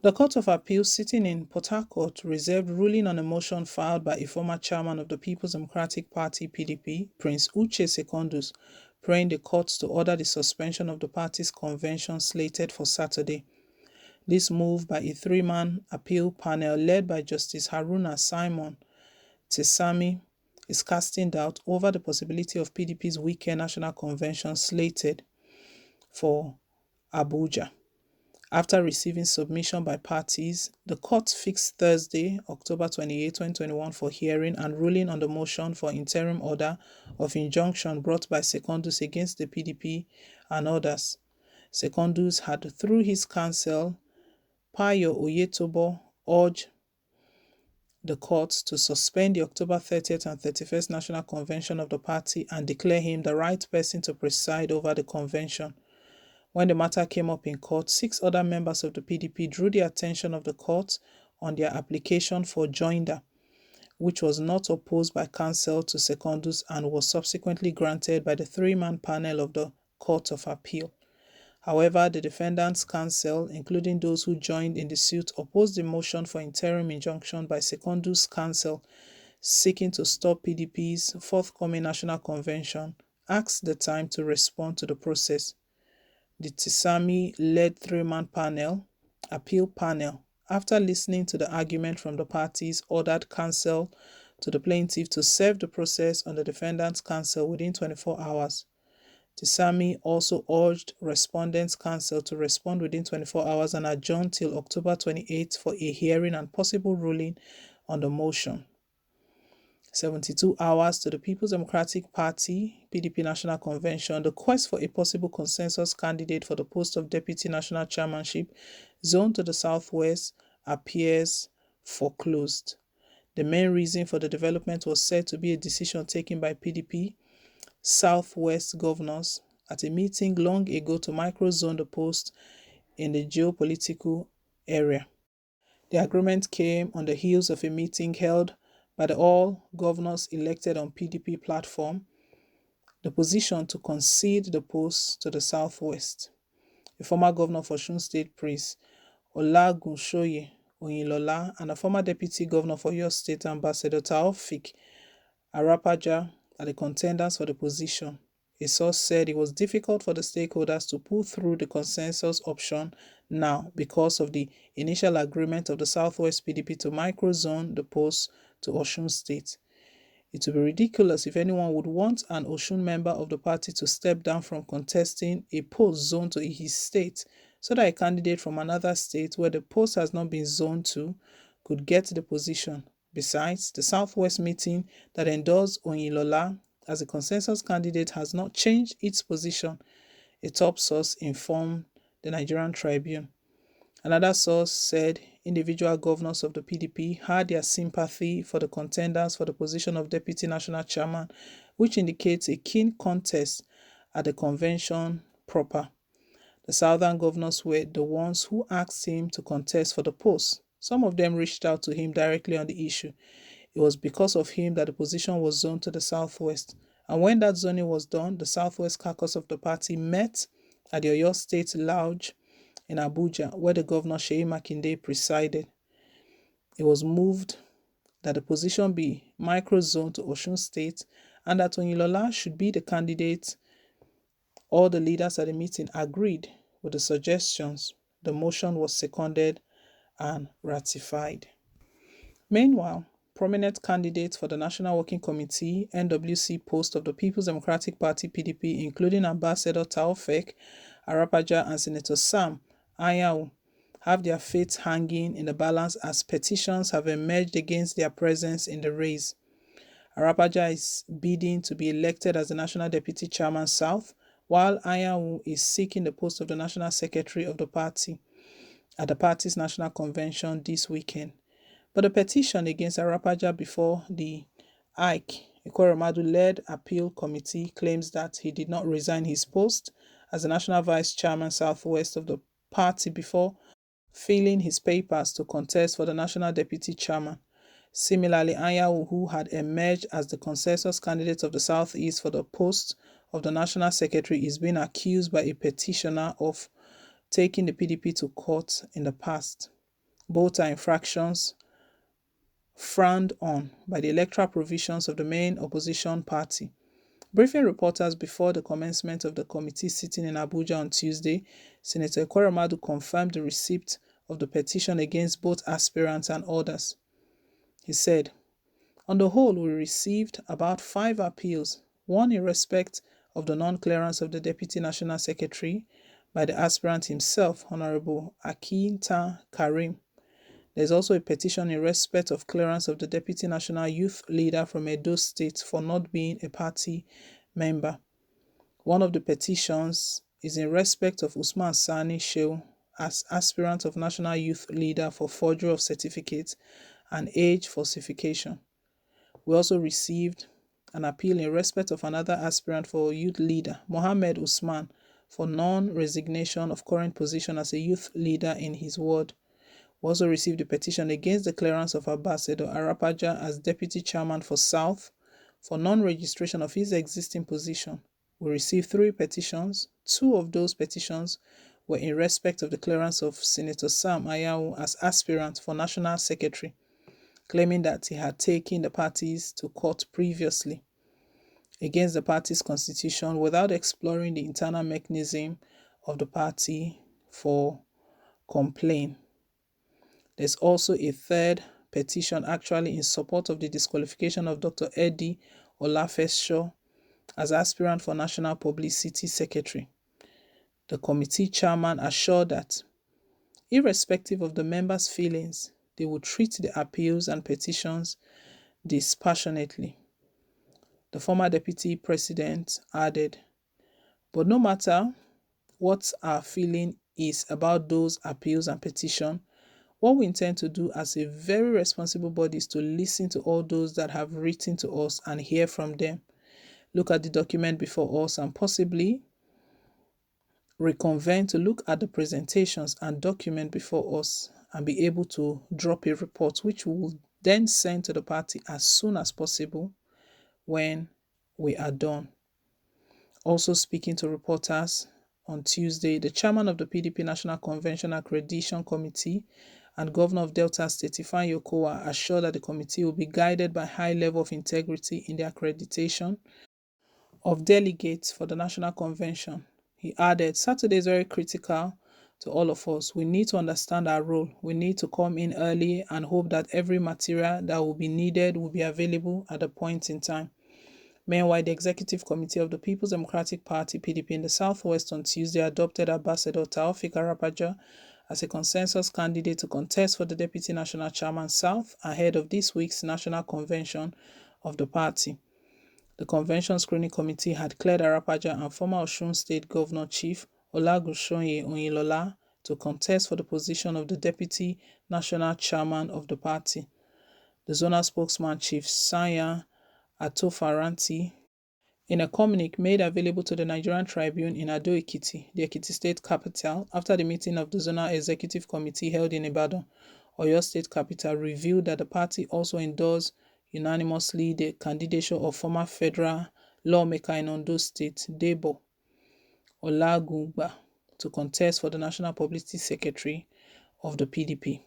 The Court of Appeal sitting in Port Harcourt reserved ruling on a motion filed by a former chairman of the People's Democratic Party (PDP), Prince Uche Secondus, praying the court to order the suspension of the party's convention slated for Saturday. This move by a three-man appeal panel led by Justice Haruna Simon Tesami is casting doubt over the possibility of PDP's weekend national convention slated for Abuja. After receiving submission by parties, the court fixed Thursday, October 28, 2021 for hearing and ruling on the motion for interim order of injunction brought by Secondus against the PDP and others. Secondus had, through his counsel, Payo Oyetobo, urged the court to suspend the October 30th and 31st National Convention of the party and declare him the right person to preside over the convention. When the matter came up in court, 6 other members of the PDP drew the attention of the court on their application for joinder, which was not opposed by counsel to Secondus and was subsequently granted by the three-man panel of the Court of Appeal. However, the defendants' counsel, including those who joined in the suit, opposed the motion for interim injunction by Secondus' counsel, seeking to stop PDP's forthcoming national convention, asked the time to respond to the process. The Tesami-led three-man appeal panel, after listening to the argument from the parties, ordered counsel to the plaintiff to serve the process on the defendant's counsel within 24 hours. Tesami also urged respondents' counsel to respond within 24 hours and adjourn till October 28 for a hearing and possible ruling on the motion. 72 hours to the People's Democratic Party (PDP) National Convention, the quest for a possible consensus candidate for the post of Deputy National Chairmanship zoned to the Southwest appears foreclosed. The main reason for the development was said to be a decision taken by PDP Southwest governors at a meeting long ago to micro-zone the post in the geopolitical area. The agreement came on the heels of a meeting held by the all governors elected on PDP platform, the position to concede the post to the Southwest. A former governor for Osun State, Prince Olagunsoye Oyinlola, and a former deputy governor for Oyo State, Ambassador Taofiq Arapaja, are the contenders for the position. A source said it was difficult for the stakeholders to pull through the consensus option now because of the initial agreement of the Southwest PDP to micro-zone the post to Osun State. It would be ridiculous if anyone would want an Osun member of the party to step down from contesting a post zoned to his state so that a candidate from another state where the post has not been zoned to could get the position. Besides, the Southwest meeting that endorsed Oyinlola as a consensus candidate has not changed its position, a top source informed the Nigerian Tribune. Another source said individual governors of the PDP had their sympathy for the contenders for the position of Deputy National Chairman, which indicates a keen contest at the convention proper. The southern governors were the ones who asked him to contest for the post. Some of them reached out to him directly on the issue. It was because of him that the position was zoned to the Southwest. And when that zoning was done, the Southwest caucus of the party met at the Oyo State Lounge in Abuja, where the governor Seyi Makinde presided. It was moved that the position be micro-zoned to Osun State and that Oyinlola should be the candidate. All the leaders at the meeting agreed with the suggestions. The motion was seconded and ratified. Meanwhile, prominent candidates for the National Working Committee (NWC) post of the People's Democratic Party (PDP), including Ambassador Taofiq Arapaja and Senator Sam Anyanwu, have their fates hanging in the balance as petitions have emerged against their presence in the race. Arapaja is bidding to be elected as the National Deputy Chairman South, while Anyanwu is seeking the post of the National Secretary of the party at the party's national convention this weekend. But the petition against Arapaja before the Ike Ekweremadu-led appeal committee claims that he did not resign his post as the National Vice Chairman Southwest of the party before filling his papers to contest for the National Deputy Chairman. Similarly, Anyanwu, who had emerged as the consensus candidate of the Southeast for the post of the National Secretary, is being accused by a petitioner of taking the PDP to court in the past. Both are infractions frowned on by the electoral provisions of the main opposition party. Briefing reporters before the commencement of the committee sitting in Abuja on Tuesday, Senator Ekweremadu confirmed the receipt of the petition against both aspirants and others. He said, "On the whole, we received about 5 appeals, one in respect of the non-clearance of the Deputy National Secretary by the aspirant himself, Honorable Akinta Karim. There is also a petition in respect of clearance of the Deputy National Youth Leader from Edo State for not being a party member. One of the petitions is in respect of Usman Sani Shehu as aspirant of National Youth Leader for forgery of certificates and age falsification. We also received an appeal in respect of another aspirant for youth leader, Mohammed Usman, for non-resignation of current position as a youth leader in his ward. We also received a petition against the clearance of Ambassador Arapaja as Deputy Chairman for South for non-registration of his existing position. We received 3 petitions. 2 of those petitions were in respect of the clearance of Senator Sam Ayawu as aspirant for National Secretary, claiming that he had taken the parties to court previously against the party's constitution without exploring the internal mechanism of the party for complaint. There's also a 3rd petition actually in support of the disqualification of Dr. Eddie Olafesho as aspirant for National Publicity Secretary. The committee chairman assured that, irrespective of the members' feelings, they would treat the appeals and petitions dispassionately. The former deputy president added, "But no matter what our feeling is about those appeals and petitions, what we intend to do as a very responsible body is to listen to all those that have written to us and hear from them, look at the document before us and possibly reconvene to look at the presentations and document before us and be able to drop a report which we will then send to the party as soon as possible when we are done." Also speaking to reporters on Tuesday, the chairman of the PDP National Convention Accreditation Committee and Governor of Delta State, Ifeanyi Okowa, assured that the committee will be guided by high level of integrity in the accreditation of delegates for the National Convention. He added, "Saturday is very critical to all of us. We need to understand our role. We need to come in early and hope that every material that will be needed will be available at a point in time." Meanwhile, the Executive Committee of the People's Democratic Party, PDP, in the Southwest on Tuesday adopted Ambassador Taofeek Arapaja as a consensus candidate to contest for the Deputy National Chairman South ahead of this week's National Convention of the party. The Convention Screening Committee had cleared Arapaja and former Osun State Governor Chief Olagusonye Oyinlola to contest for the position of the Deputy National Chairman of the party. The zonal spokesman, Chief Sanya Atofaranti, in a communique made available to the Nigerian Tribune in Ado-Ekiti, the Ekiti State capital, after the meeting of the Zonal Executive Committee held in Ibadan, Oyo State capital, revealed that the party also endorsed unanimously the candidature of former federal lawmaker in Ondo State, Debo Olagungba, to contest for the National Publicity Secretary of the PDP.